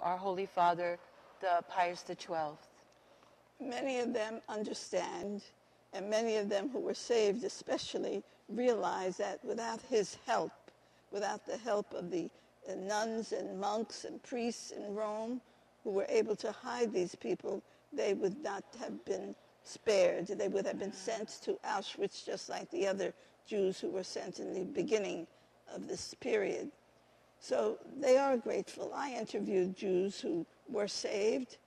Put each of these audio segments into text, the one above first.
our Holy Father, the Pius XII? Many of them understand, and many of them who were saved especially realize that without his help, without the help of the nuns and monks and priests in Rome who were able to hide these people, they would not have been spared. They would have been sent to Auschwitz just like the other Jews who were sent in the beginning of this period. So they are grateful. I interviewed Jews who were saved,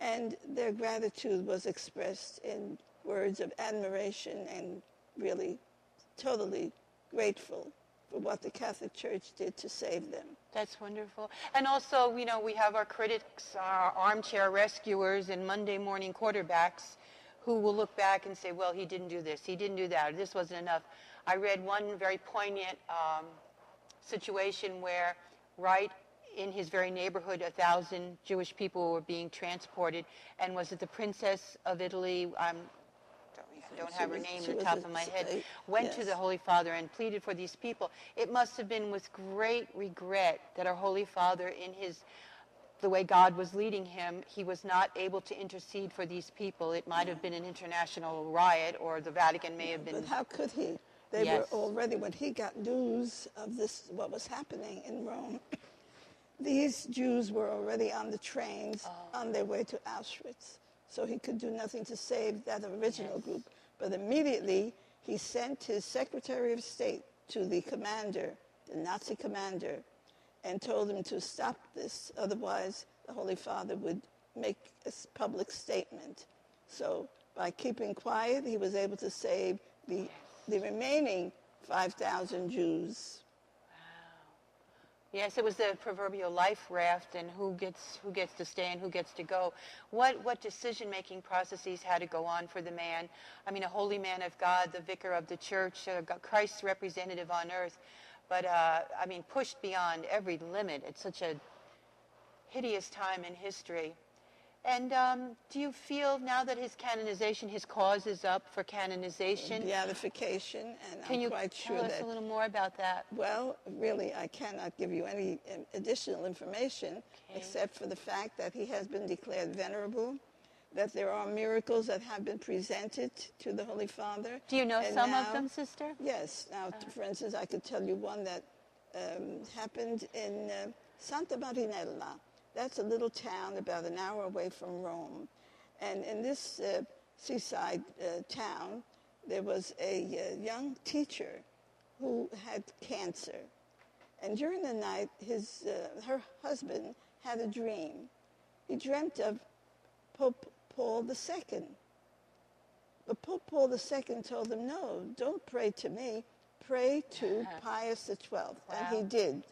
and their gratitude was expressed in words of admiration and really totally grateful for what the Catholic Church did to save them. That's wonderful. And also, you know, we have our critics, our armchair rescuers and Monday morning quarterbacks who will look back and say, well, he didn't do this, he didn't do that, this wasn't enough. I read one very poignant situation where right in his very neighborhood, 1,000 Jewish people were being transported, and was it the Princess of Italy, I don't have her name at the top of my head, went to the Holy Father and pleaded for these people. It must have been with great regret that our Holy Father, in the way God was leading him, he was not able to intercede for these people. It might have been an international riot, or the Vatican may have been... But how could he? They were already, when he got news of this, what was happening in Rome, these Jews were already on the trains on their way to Auschwitz. So he could do nothing to save that original group. But immediately he sent his Secretary of State to the commander, the Nazi commander, and told him to stop this. Otherwise, the Holy Father would make a public statement. So by keeping quiet, he was able to save the remaining 5,000 Jews. Yes, it was the proverbial life raft, and who gets to stay and who gets to go. What decision-making processes had to go on for the man? I mean, a holy man of God, the vicar of the church, Christ's representative on earth, but I mean, pushed beyond every limit at such a hideous time in history. And do you feel now that his canonization, his cause is up for canonization? Beatification, and I'm quite sure that... Can you tell us a little more about that? Well, really, I cannot give you any additional information except for the fact that he has been declared venerable, that there are miracles that have been presented to the Holy Father. Do you know some of them, Sister? Yes. Now, for instance, I could tell you one that happened in Santa Marinella. That's a little town about an hour away from Rome. And in this seaside town, there was a young teacher who had cancer. And during the night, her husband had a dream. He dreamt of Pope Paul II. But Pope Paul II told him, no, don't pray to me, pray to Pius XII. Wow. And he did.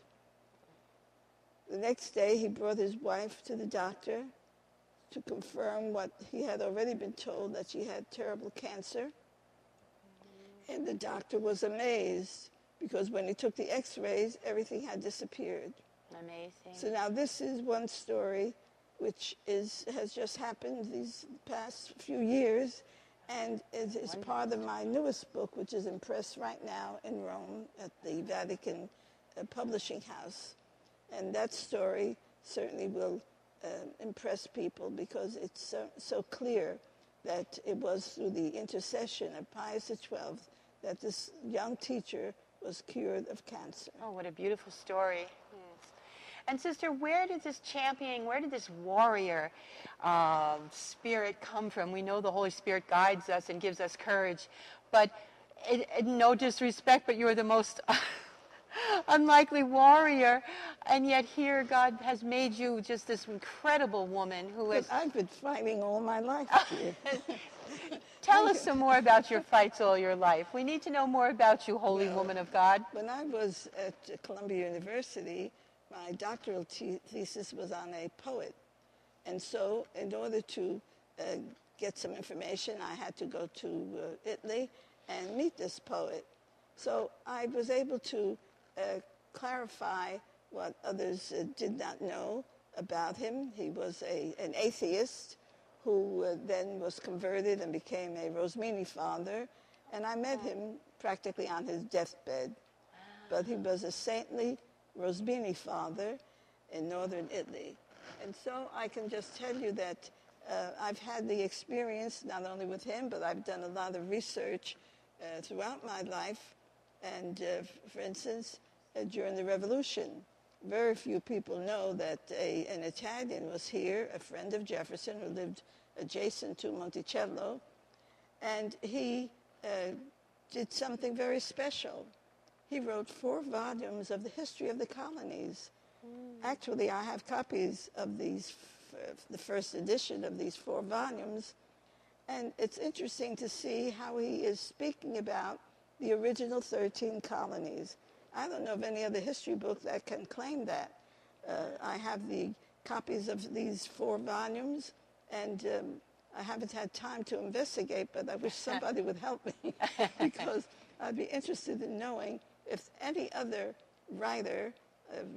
The next day, he brought his wife to the doctor to confirm what he had already been told, that she had terrible cancer. And the doctor was amazed, because when he took the x-rays, everything had disappeared. Amazing. So now this is one story which has just happened these past few years, and it is part of my newest book, which is in press right now in Rome at the Vatican Publishing House. And that story certainly will impress people, because it's so clear that it was through the intercession of Pius XII that this young teacher was cured of cancer. Oh, what a beautiful story. And Sister, where did this championing, where did this warrior spirit come from? We know the Holy Spirit guides us and gives us courage, but no disrespect, but you're the most unlikely warrior, and yet here God has made you just this incredible woman who is... I've been fighting all my life here. Tell us some more about your fights all your life. We need to know more about you, holy woman of God. When I was at Columbia University, my doctoral thesis was on a poet. And so in order to get some information, I had to go to Italy and meet this poet. So I was able to clarify what others did not know about him. He was an atheist who then was converted and became a Rosmini father. And I met him practically on his deathbed. But he was a saintly Rosmini father in northern Italy. And so I can just tell you that I've had the experience not only with him, but I've done a lot of research throughout my life. And for instance, during the Revolution, very few people know that an Italian was here, a friend of Jefferson who lived adjacent to Monticello, and he did something very special. He wrote 4 volumes of the history of the colonies. Actually, I have copies of these, the first edition of these 4 volumes, and it's interesting to see how he is speaking about the original 13 colonies. I don't know of any other history book that can claim that. I have the copies of these 4 volumes, and I haven't had time to investigate, but I wish somebody would help me because I'd be interested in knowing if any other writer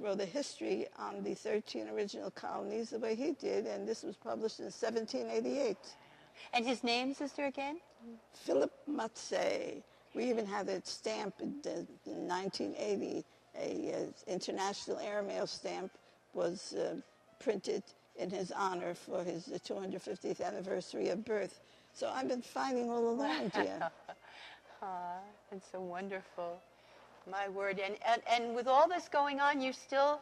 wrote a history on the 13 original colonies the way he did, and this was published in 1788. And his name, sister, again? Philip Matsei. We even had it stamped in 1980. An international airmail stamp was printed in his honor for his 250th anniversary of birth. So I've been fighting all along, dear. It's so wonderful. My word. And with all this going on, you still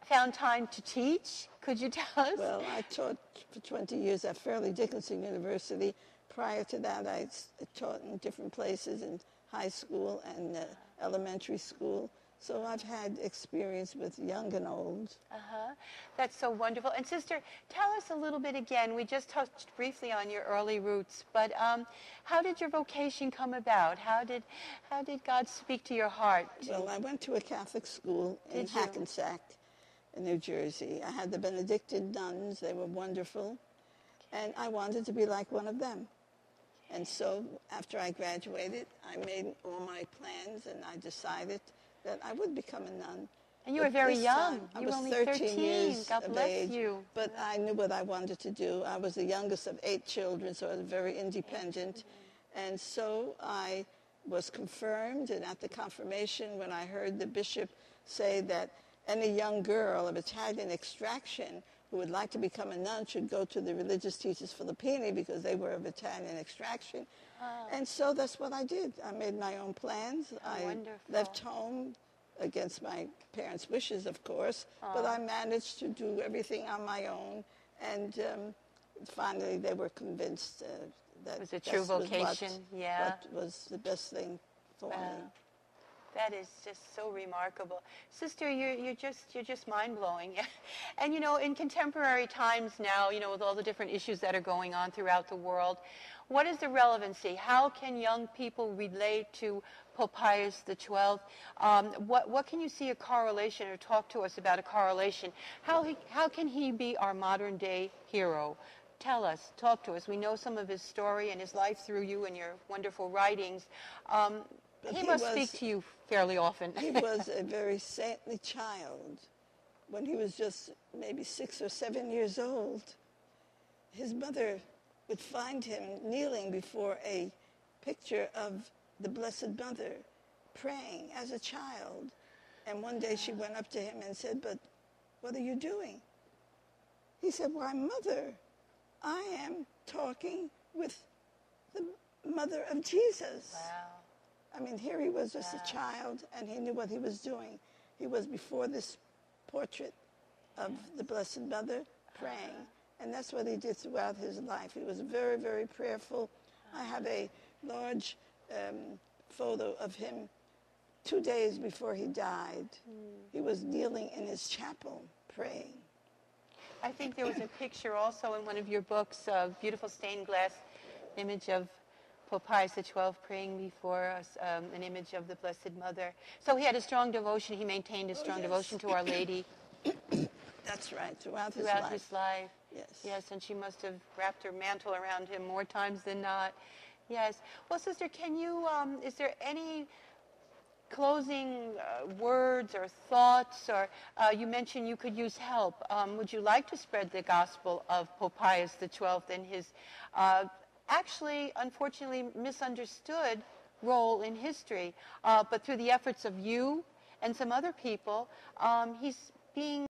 found time to teach? Could you tell us? Well, I taught for 20 years at Fairleigh Dickinson University. Prior to that, I taught in different places in high school and elementary school. So I've had experience with young and old. That's so wonderful. And sister, tell us a little bit again. We just touched briefly on your early roots, but how did your vocation come about? How did God speak to your heart? Well, I went to a Catholic school in Hackensack, in New Jersey. I had the Benedictine nuns. They were wonderful. And I wanted to be like one of them. And so after I graduated, I made all my plans, and I decided that I would become a nun. And you were very young. I You was were only 13 years God of bless age, you. but I knew what I wanted to do. I was the youngest of 8 children, so I was very independent. And so I was confirmed, and at the confirmation, when I heard the bishop say that any young girl of Italian extraction who would like to become a nun should go to the religious teachers Filippini because they were of Italian extraction. And so that's what I did. I made my own plans. I left home against my parents' wishes, of course, but I managed to do everything on my own. And finally, they were convinced that it was a true vocation. What was the best thing for me. That is just so remarkable. Sister, you're just mind-blowing. And, you know, in contemporary times now, you know, with all the different issues that are going on throughout the world, what is the relevancy? How can young people relate to Pope Pius XII? What can you see a correlation, or talk to us about a correlation? How can he be our modern-day hero? Tell us, talk to us. We know some of his story and his life through you and your wonderful writings. He must speak to you fairly often. He was a very saintly child. When he was just maybe 6 or 7 years old, his mother would find him kneeling before a picture of the Blessed Mother, praying as a child. And one day she went up to him and said, "But what are you doing?" He said, "Why, Mother, I am talking with the mother of Jesus." Wow. I mean, here he was just a child, and he knew what he was doing. He was before this portrait of the Blessed Mother praying, and that's what he did throughout his life. He was very, very prayerful. I have a large photo of him 2 days before he died. He was kneeling in his chapel praying. I think there was a picture also in one of your books, a beautiful stained glass image of Pope Pius XII praying before us, an image of the Blessed Mother. So he had a strong devotion. He maintained a strong devotion to Our Lady. That's right, throughout his life. Yes. Yes, and she must have wrapped her mantle around him more times than not. Yes. Well, Sister, can you, is there any closing words or thoughts, or you mentioned you could use help. Would you like to spread the gospel of Pope Pius XII and his actually, unfortunately, misunderstood role in history, but through the efforts of you and some other people, he's being